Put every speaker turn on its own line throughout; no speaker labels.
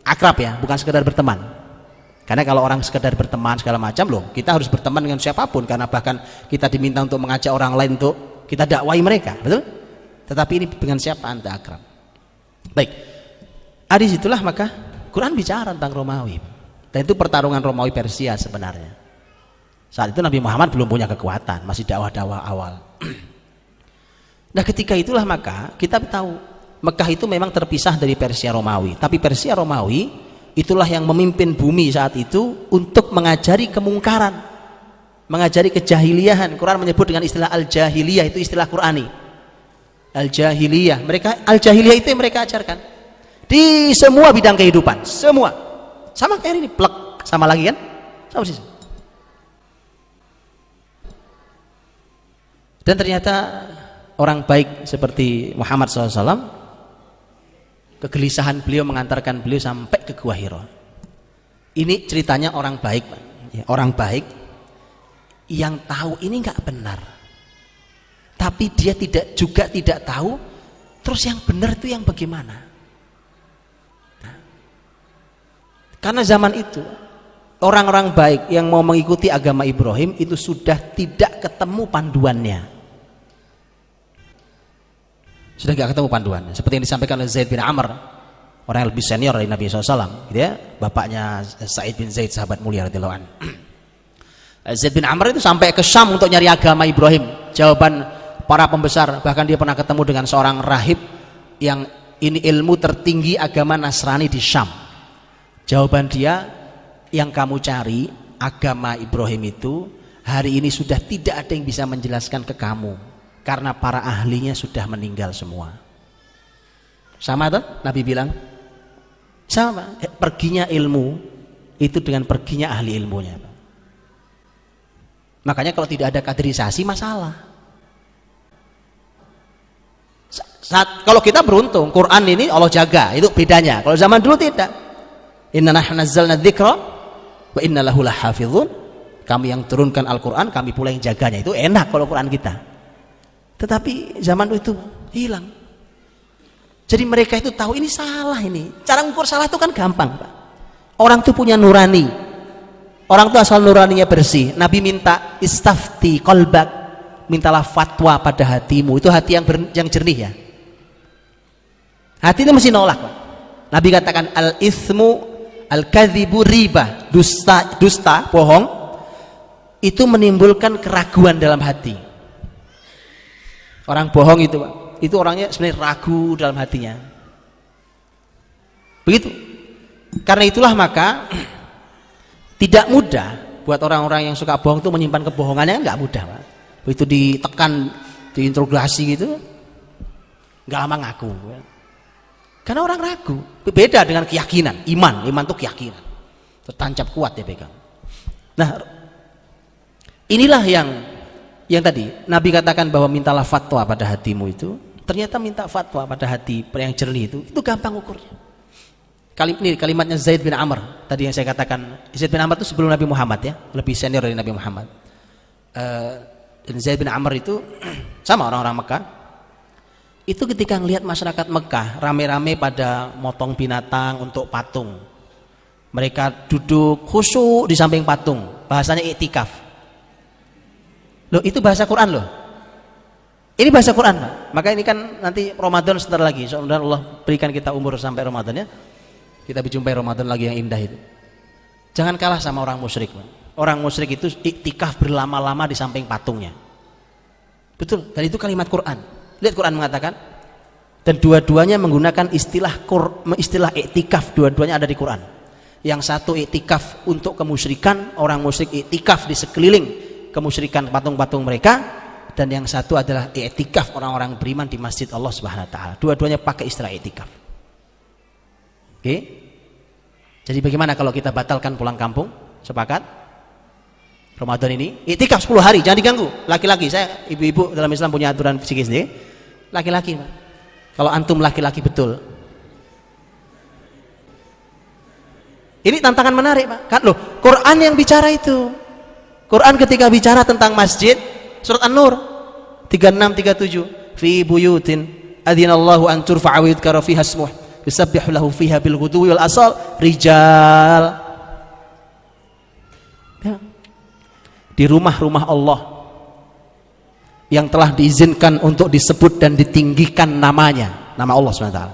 akrab ya, bukan sekedar berteman. Karena kalau orang sekedar berteman segala macam, loh, kita harus berteman dengan siapapun, karena bahkan kita diminta untuk mengajak orang lain untuk kita dakwai mereka, betul? Tetapi ini dengan siapa anta akrab. Baik, di situlah maka Quran bicara tentang Romawi, dan itu pertarungan Romawi Persia sebenarnya. Saat itu Nabi Muhammad belum punya kekuatan, masih dakwah-dakwah awal. Nah ketika itulah maka kita tahu Mekah itu memang terpisah dari Persia Romawi, tapi Persia Romawi itulah yang memimpin bumi saat itu untuk mengajari kemungkaran, mengajari kejahiliahan. Quran menyebut dengan istilah al-jahiliyah, itu istilah Qurani. Al-jahiliyah, mereka al-jahiliyah itu yang mereka ajarkan di semua bidang kehidupan, semua. Sama kayak ini, plek, sama lagi kan? Sama sih. Dan ternyata orang baik seperti Muhammad SAW, kegelisahan beliau mengantarkan beliau sampai ke Gua Hira. Ini ceritanya orang baik, ya, orang baik yang tahu ini nggak benar, tapi dia tidak tahu. Terus yang benar itu yang bagaimana? Nah, karena zaman itu orang-orang baik yang mau mengikuti agama Ibrahim itu sudah tidak ketemu panduannya. Sudah gak ketemu panduannya, seperti yang disampaikan oleh Zaid bin Amr, orang yang lebih senior dari Nabi SAW, gitu ya, bapaknya Sa'id bin Zaid, sahabat mulia radhiyallahu anhu. Zaid bin Amr itu sampai ke Syam untuk nyari agama Ibrahim. Jawaban para pembesar, bahkan dia pernah ketemu dengan seorang rahib yang ini ilmu tertinggi agama Nasrani di Syam. Jawaban dia, yang kamu cari agama Ibrahim itu hari ini sudah tidak ada yang bisa menjelaskan ke kamu, karena para ahlinya sudah meninggal semua. Sama tuh Nabi bilang, sama, perginya ilmu itu dengan perginya ahli ilmunya. Makanya kalau tidak ada kaderisasi masalah. Kalau kita beruntung, Quran ini Allah jaga, itu bedanya. Kalau zaman dulu tidak. Inna nahnu nazzalna dzikra wa inna lahu lahafizun. Kami yang turunkan Al-Quran, kami pula yang jaganya. Itu enak kalau Quran kita. Tetapi zaman itu hilang. Jadi mereka itu tahu ini salah ini. Cara ngukur salah itu kan gampang, Pak. Orang itu punya nurani. Orang itu asal nuraninya bersih. Nabi minta istafti qalbak, mintalah fatwa pada hatimu. Itu hati yang jernih ya. Hati itu mesti nolak, Pak. Nabi katakan al-ithmu al-kadzibu riba, dusta, bohong, itu menimbulkan keraguan dalam hati. Orang bohong itu, Pak, itu orangnya sebenarnya ragu dalam hatinya. Begitu. Karena itulah maka tidak mudah buat orang-orang yang suka bohong itu menyimpan kebohongannya, nggak mudah, Pak. Begitu ditekan, diinterogasi gitu, nggak lama ngaku. Karena orang ragu. Beda dengan keyakinan, iman itu keyakinan, tertancap kuat dia pegang. Nah, inilah yang tadi Nabi katakan bahwa mintalah fatwa pada hatimu itu, ternyata minta fatwa pada hati yang jernih itu gampang ukurnya. Ini kalimatnya Zaid bin Amr tadi yang saya katakan. Zaid bin Amr itu sebelum Nabi Muhammad ya, lebih senior dari Nabi Muhammad. Dan Zaid bin Amr itu sama orang-orang Mekah. Itu ketika melihat masyarakat Mekah rame-rame pada motong binatang untuk patung, mereka duduk khusyuk di samping patung, bahasanya iktikaf. Loh, itu bahasa Quran loh. Ini bahasa Quran, Pak. Maka ini kan nanti Ramadan sebentar lagi. Semoga Allah berikan kita umur sampai Ramadan ya. Kita berjumpai Ramadan lagi yang indah itu. Jangan kalah sama orang musyrik, Pak. Orang musyrik itu iktikaf berlama-lama di samping patungnya. Betul, dan itu kalimat Quran. Lihat Quran mengatakan, dan dua-duanya menggunakan istilah iktikaf, dua-duanya ada di Quran. Yang satu iktikaf untuk kemusyrikan, orang musyrik iktikaf di sekeliling kemusyrikan patung-patung mereka, dan yang satu adalah i'tikaf orang-orang beriman di masjid Allah Subhanahu wa taala. Dua-duanya pakai istilah i'tikaf. Oke? Jadi bagaimana kalau kita batalkan pulang kampung? Sepakat? Ramadan ini i'tikaf 10 hari, jangan diganggu. Laki-laki, saya ibu-ibu dalam Islam punya aturan psikis deh. Laki-laki, Pak. Kalau antum laki-laki betul. Ini tantangan menarik, Pak. Kan loh, Quran yang bicara itu. Quran ketika bicara tentang masjid, surat An-Nur 36-37, fi buyutin adzinallahu an turfa'a wa yudhkara fiha ismuh yusabbihu lahu fiha bil ghudwi wal asal rijal. Ya. Di rumah-rumah Allah yang telah diizinkan untuk disebut dan ditinggikan namanya, nama Allah SWT,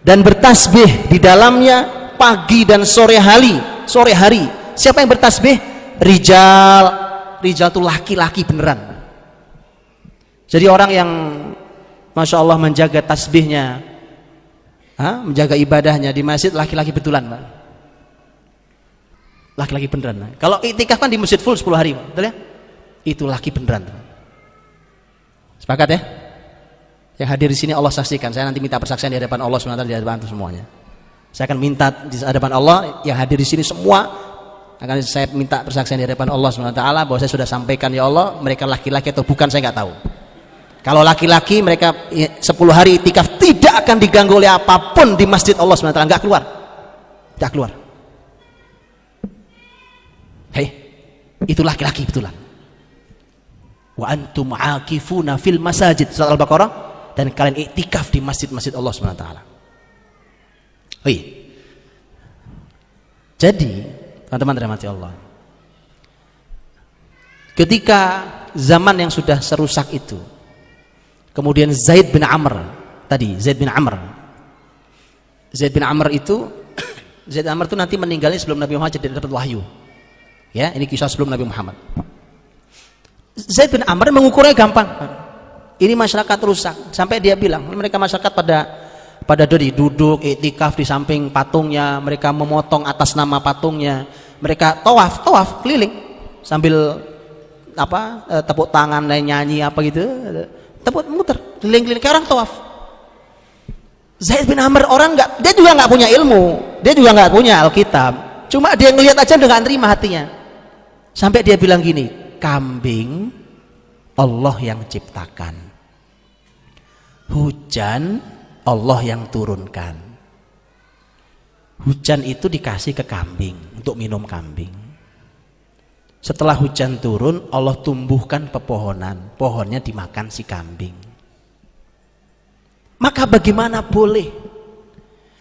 dan bertasbih di dalamnya pagi dan sore hari. Siapa yang bertasbih? Rijal itu laki-laki beneran. Jadi orang yang Masya Allah menjaga tasbihnya, menjaga ibadahnya di masjid, laki-laki betulan, Pak. Laki-laki beneran. Kalau iktikaf kan di masjid full 10 hari, Pak. Betul ya? Itu laki beneran. Sepakat ya? Yang hadir di sini Allah saksikan. Saya nanti minta persaksian di hadapan Allah SWT, di hadapan semuanya. Saya akan minta di hadapan Allah yang hadir di sini semua, akan saya minta persaksian di hadapan Allah SWT bahwa saya sudah sampaikan, ya Allah, mereka laki-laki atau bukan saya nggak tahu. Kalau laki-laki mereka 10 hari iktikaf tidak akan diganggu oleh apapun di masjid Allah SWT, nggak keluar. Tidak keluar. Hei, itu laki-laki betulan. Wa antum aakifuna fil masajid, surat Al-Baqarah, dan kalian iktikaf di masjid-masjid Allah SWT. Oh iya. Jadi teman-teman dirahmati Allah, ketika zaman yang sudah serusak itu, kemudian Zaid bin Amr itu nanti meninggalnya sebelum Nabi Muhammad jadi dapat wahyu. Ya, ini kisah sebelum Nabi Muhammad. Zaid bin Amr mengukurnya gampang. Ini masyarakat rusak sampai dia bilang, mereka masyarakat pada duduk iktikaf di samping patungnya, mereka memotong atas nama patungnya, mereka tawaf keliling sambil tepuk tangan dan nyanyi apa gitu, muter keliling-keliling kayak orang tawaf. Zaid bin Amr dia juga nggak punya ilmu, dia juga nggak punya Alkitab, cuma dia ngelihat aja udah nggak terima hatinya, sampai dia bilang gini, kambing Allah yang ciptakan, hujan Allah yang turunkan. Hujan itu dikasih ke kambing untuk minum kambing. Setelah hujan turun, Allah tumbuhkan pepohonan, pohonnya dimakan si kambing. Maka bagaimana boleh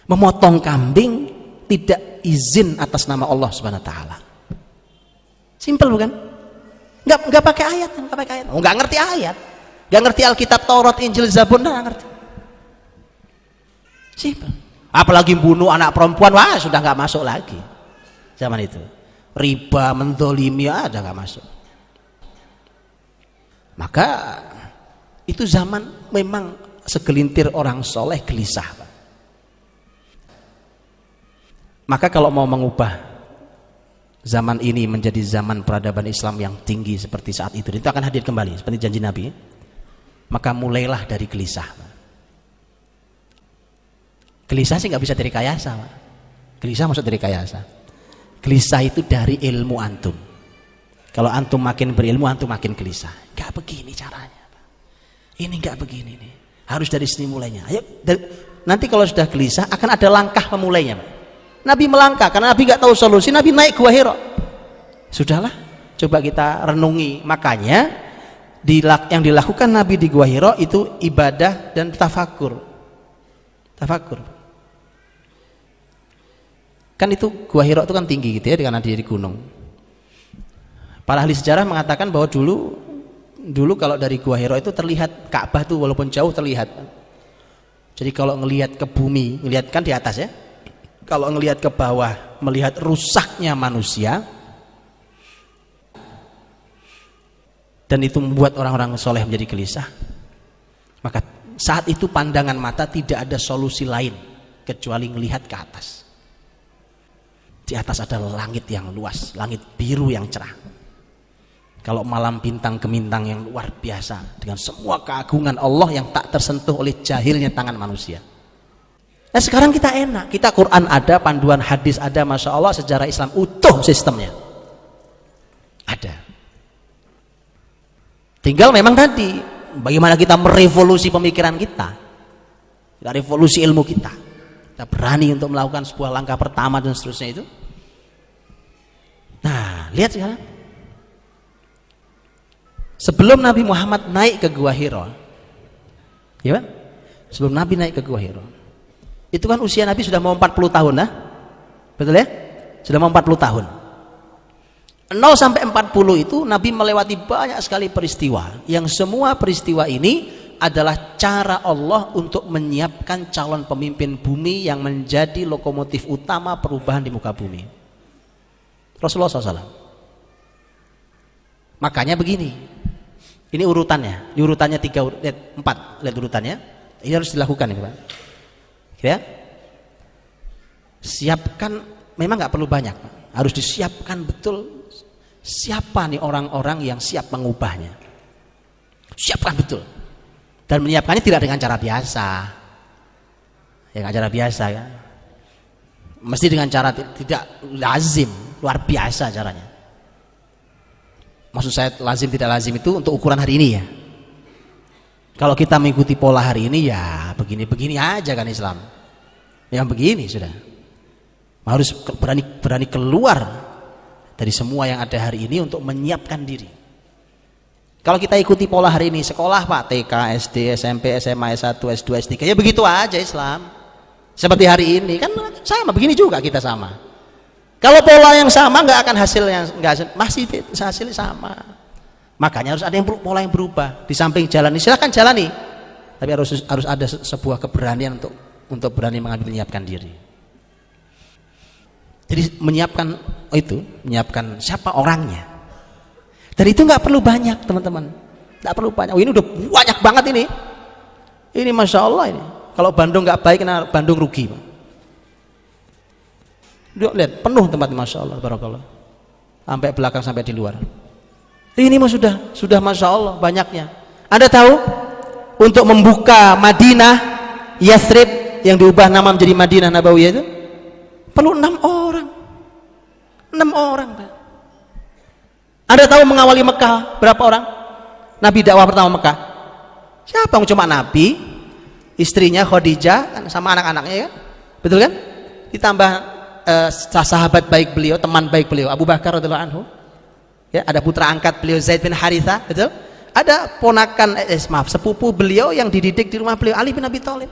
memotong kambing tidak izin atas nama Allah Subhanahu wa taala? Simpel bukan? Enggak pakai ayat, enggak ngerti ayat. Enggak ngerti Alkitab, Taurat, Injil, Zabur, enggak ngerti. Simpel. Apalagi bunuh anak perempuan, wah sudah nggak masuk lagi zaman itu. Riba, mendolimi, ada nggak masuk. Maka itu zaman memang segelintir orang soleh gelisah, Pak. Maka kalau mau mengubah zaman ini menjadi zaman peradaban Islam yang tinggi seperti saat itu akan hadir kembali seperti janji Nabi. Maka mulailah dari gelisah, Pak. Gelisah sih nggak bisa dari rekayasa, Pak. Gelisah maksud dari rekayasa. Gelisah itu dari ilmu antum. Kalau antum makin berilmu, antum makin gelisah. Nggak begini caranya, Pak. Ini nggak begini nih. Harus dari sini mulainya. Ayo, nanti kalau sudah gelisah akan ada langkah memulainya, Pak. Nabi melangkah karena Nabi nggak tahu solusi. Nabi naik Gua Hira. Sudahlah, coba kita renungi. Makanya yang dilakukan Nabi di Gua Hira itu ibadah dan tafakur. Kan itu Gua Hira itu kan tinggi gitu ya, karena dia di gunung. Para ahli sejarah mengatakan bahwa dulu kalau dari Gua Hira itu terlihat Ka'bah tuh walaupun jauh terlihat. Jadi kalau ngelihat ke bumi, ngelihat kan di atas ya. Kalau ngelihat ke bawah, melihat rusaknya manusia, dan itu membuat orang-orang soleh menjadi gelisah. Maka saat itu pandangan mata tidak ada solusi lain kecuali melihat ke atas. Di atas ada langit yang luas, langit biru yang cerah. Kalau malam bintang gemintang yang luar biasa dengan semua keagungan Allah yang tak tersentuh oleh jahilnya tangan manusia. Nah sekarang kita enak, kita Quran ada, panduan hadis ada, Masya Allah, sejarah Islam utuh sistemnya ada. Tinggal memang tadi bagaimana kita merevolusi pemikiran kita revolusi ilmu kita berani untuk melakukan sebuah langkah pertama dan seterusnya itu. Nah lihat sekarang, sebelum Nabi Muhammad naik ke Gua Hira, ya kan? Sebelum Nabi naik ke Gua Hira, Itu kan usia Nabi sudah mau 40 tahun, nah? Betul ya? Sudah mau 40 tahun. 0 sampai 40 itu Nabi melewati banyak sekali peristiwa, yang semua peristiwa ini adalah cara Allah untuk menyiapkan calon pemimpin bumi yang menjadi lokomotif utama perubahan di muka bumi. Rasulullah SAW. Makanya begini, ini urutannya, urutannya 4, lihat urutannya. Ini harus dilakukan ini Pak. Ya, siapkan, memang nggak perlu banyak, harus disiapkan betul. Siapa nih orang-orang yang siap mengubahnya? Siapkan betul. Dan menyiapkannya tidak dengan cara biasa, ya dengan cara biasa ya. Mesti dengan cara tidak lazim, luar biasa caranya. Maksud saya lazim tidak lazim itu untuk ukuran hari ini ya. Kalau kita mengikuti pola hari ini ya begini-begini aja kan Islam. Yang begini sudah. Harus berani keluar dari semua yang ada hari ini untuk menyiapkan diri. Kalau kita ikuti pola hari ini, sekolah Pak, TK, SD, SMP, SMA, S1, S2, S3, ya begitu aja Islam. Seperti hari ini kan sama, begini juga kita sama. Kalau pola yang sama nggak akan hasilnya, masih hasilnya sama. Makanya harus ada yang pola yang berubah. Di samping jalani, silakan jalani, tapi harus ada sebuah keberanian untuk berani menyiapkan diri. Jadi menyiapkan siapa orangnya. Dan itu nggak perlu banyak teman-teman, nggak perlu banyak. Oh, ini udah banyak banget ini. Ini masya Allah ini. Kalau Bandung nggak baik, nah Bandung rugi. Lihat penuh tempat masya Allah, barakallah. Sampai belakang sampai di luar. Ini mah sudah masya Allah banyaknya. Anda tahu untuk membuka Madinah Yathrib yang diubah nama menjadi Madinah Nabawiyah itu perlu 6 orang. 6 orang Pak. Anda tahu mengawali Mekah berapa orang? Nabi dakwah pertama Mekah. Siapa yang cuma Nabi, istrinya Khadijah sama anak-anaknya kan? Betul kan? Ditambah sahabat baik beliau, teman baik beliau Abu Bakar radhiyallahu anhu. Ya, ada putra angkat beliau Zaid bin Harithah, betul? Ada ponakan sepupu beliau yang dididik di rumah beliau Ali bin Abi Thalib.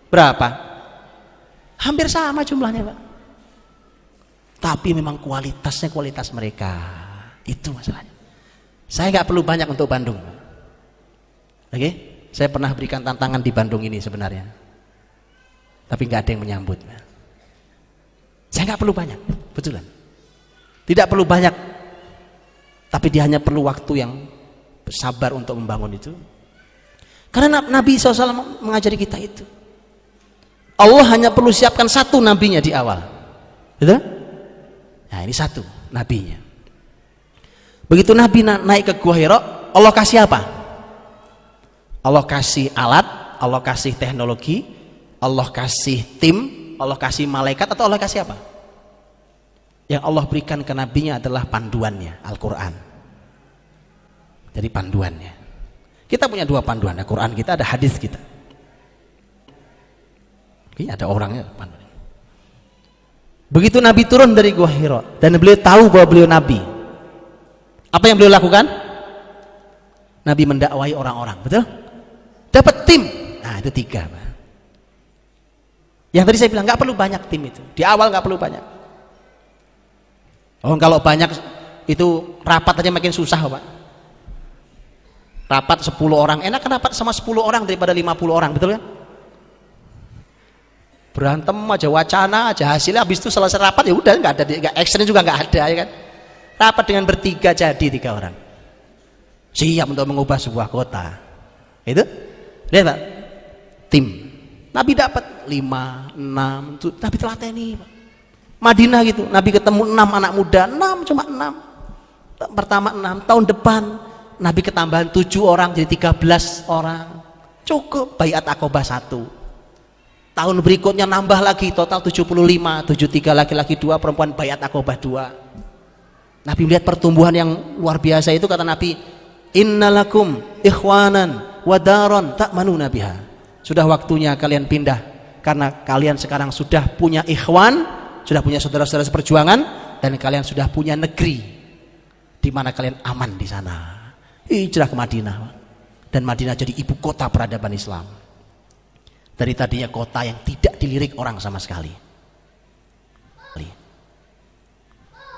Berapa? Hampir sama jumlahnya, Pak. Tapi memang kualitasnya kualitas mereka. Itu masalahnya. Saya nggak perlu banyak untuk Bandung. Oke? Saya pernah berikan tantangan di Bandung ini sebenarnya. Tapi nggak ada yang menyambut. Saya nggak perlu banyak, betulan. Tidak perlu banyak. Tapi dia hanya perlu waktu yang sabar untuk membangun itu. Karena Nabi SAW mengajari kita itu. Allah hanya perlu siapkan satu nabinya di awal. Betul? Nah ini satu nabinya. Begitu Nabi naik ke Gua Hira, Allah kasih apa? Allah kasih alat, Allah kasih teknologi, Allah kasih tim, Allah kasih malaikat, atau Allah kasih apa? Yang Allah berikan ke nabinya adalah panduannya, Al-Quran. Jadi panduannya. Kita punya 2 panduan, ada Quran kita, ada hadis kita. Ini ada orangnya panduan. Begitu Nabi turun dari Gua Hira dan beliau tahu bahwa beliau Nabi, apa yang beliau lakukan? Nabi mendakwai orang-orang, betul? Dapat tim. Nah itu 3 Pak. Yang tadi saya bilang nggak perlu banyak tim itu. Di awal nggak perlu banyak. Oh, kalau banyak itu rapat aja makin susah Pak. Rapat 10 orang, enak kan rapat sama 10 orang daripada 50 orang, betul kan? Berantem aja, wacana aja, hasilnya habis itu selesai rapat ya udah, nggak ada, nggak actionnya juga nggak ada ya kan? Rapat dengan bertiga jadi 3 orang. Siap untuk mengubah sebuah kota. Itu, lihat Pak, tim. Nabi dapat 5, 6, Nabi telateni Pak. Madinah gitu, Nabi ketemu 6 anak muda, 6 cuma 6. Pertama 6, tahun depan Nabi ketambahan 7 orang jadi 13 orang. Cukup Baiat Aqobah 1. Tahun berikutnya nambah lagi, total 75, 73 laki-laki 2, perempuan Baiat Aqobah 2. Nabi melihat pertumbuhan yang luar biasa itu, kata Nabi, innalakum ikhwanan wadaron ta'manuna biha. Sudah waktunya kalian pindah, karena kalian sekarang sudah punya ikhwan, sudah punya saudara-saudara seperjuangan, dan kalian sudah punya negeri di mana kalian aman di sana. Hijrah ke Madinah, dan Madinah jadi ibu kota peradaban Islam. Dari tadinya kota yang tidak dilirik orang sama sekali.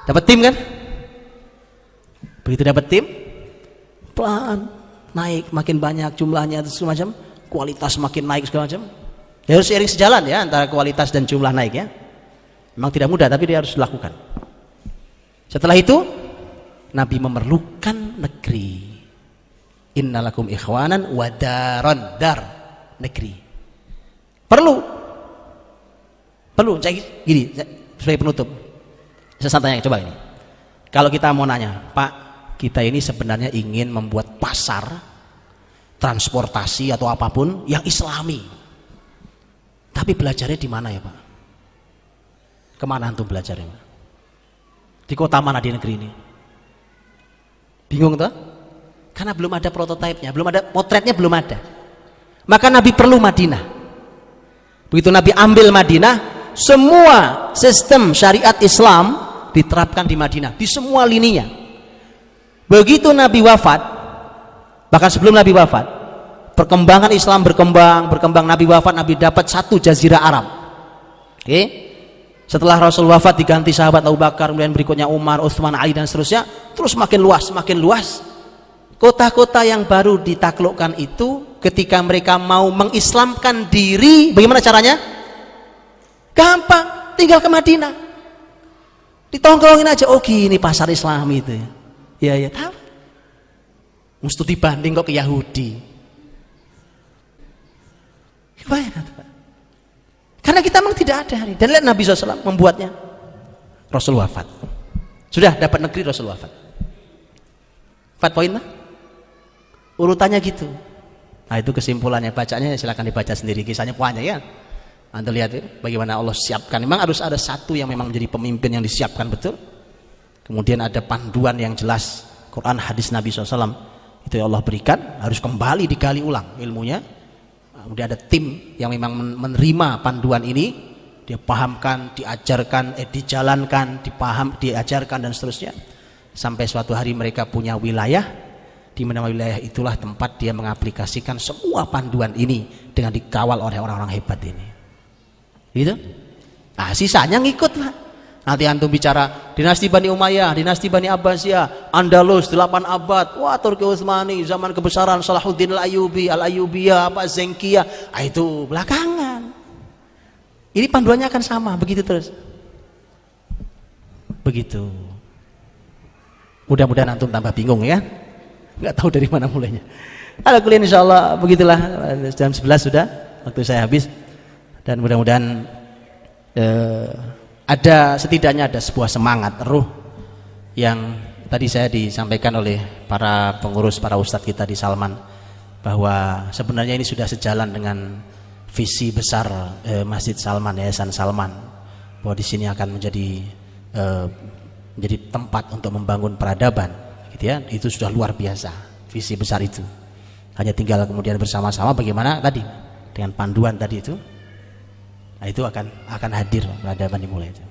Dapat tim kan? Begitu dapat tim, pelan naik, makin banyak jumlahnya segala macam, kualitas makin naik segala macam. Ya harus seiring sejalan ya antara kualitas dan jumlah naik ya. Memang tidak mudah tapi dia harus dilakukan. Setelah itu Nabi memerlukan negeri. Innalakum ikhwanan wa daron, dar negeri. Perlu saya gini sebagai penutup. Saya tanya coba ini. Kalau kita mau nanya, Pak, kita ini sebenarnya ingin membuat pasar transportasi atau apapun yang islami. Tapi belajarnya di mana ya, Pak? Kemana antum belajarnya? Di kota mana di negeri ini? Bingung toh? Karena belum ada prototipenya, belum ada potretnya, belum ada. Maka Nabi perlu Madinah. Begitu Nabi ambil Madinah, semua sistem syariat Islam diterapkan di Madinah, di semua lininya. Begitu Nabi wafat, bahkan sebelum Nabi wafat, perkembangan Islam berkembang, Nabi wafat, Nabi dapat satu jazirah Arab. Oke? Setelah Rasul wafat diganti sahabat Abu Bakar, kemudian berikutnya Umar, Utsman, Ali dan seterusnya, terus makin luas. Kota-kota yang baru ditaklukkan itu ketika mereka mau mengislamkan diri, bagaimana caranya? Gampang, tinggal ke Madinah. Ditongkrongin aja, oh gini pasar Islam itu ya tahu. Mesti dibanding kok ke Yahudi. Gimana tuh, Pak? Karena kita memang tidak ada hari. Dan lihat Nabi SAW membuatnya. Rasul wafat. Sudah dapat negeri, Rasul wafat. 4 poin lah. Urutannya gitu. Nah itu kesimpulannya, bacanya silakan dibaca sendiri, kisahnya banyak ya. Anda lihat ya, bagaimana Allah siapkan. Memang harus ada satu yang memang menjadi pemimpin yang disiapkan betul. Kemudian ada panduan yang jelas, Quran, hadis Nabi SAW. Itu yang Allah berikan, harus kembali digali ulang ilmunya. Kemudian ada tim yang memang menerima panduan ini, dia pahamkan, diajarkan, dijalankan, diajarkan dan seterusnya. Sampai suatu hari mereka punya wilayah, di mana wilayah itulah tempat dia mengaplikasikan semua panduan ini dengan dikawal oleh orang-orang hebat ini. Gitu. Nah sisanya ngikut lah. Nanti antum bicara dinasti Bani Umayyah, dinasti Bani Abbasiyah, Andalus 8 abad, wah Turki Utsmani, zaman kebesaran Salahuddin Al-Ayyubi, Al-Ayyubiyah, Zengkiyah, itu belakangan. Ini panduannya akan sama, begitu terus. Begitu. Mudah-mudahan antum tambah bingung ya. Nggak tahu dari mana mulainya. Kalau kalian insyaallah begitulah, jam 11 sudah waktu saya habis. Dan mudah-mudahan setidaknya ada sebuah semangat ruh yang tadi saya disampaikan oleh para pengurus, para ustadz kita di Salman, bahwa sebenarnya ini sudah sejalan dengan visi besar Masjid Salman, Yayasan Salman, bahwa di sini akan menjadi tempat untuk membangun peradaban, gitu ya. Itu sudah luar biasa visi besar itu. Hanya tinggal kemudian bersama-sama bagaimana tadi dengan panduan tadi itu. Nah itu akan hadir peradaban dimulai itu.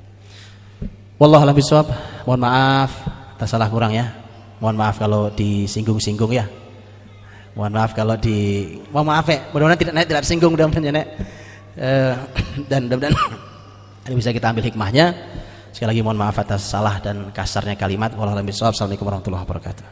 Wallahu a'lam bishawab. Mohon maaf atas salah kurang ya. Mohon maaf kalau disinggung-singgung ya. Mohon maaf kalau mohon maaf ya. Mudah-mudahan tidak tersinggung mudah-mudahan ya, Nek. Dan mudah-mudahan ini bisa kita ambil hikmahnya. Sekali lagi mohon maaf atas salah dan kasarnya kalimat. Wallahu a'lam bishawab. Assalamualaikum warahmatullahi wabarakatuh.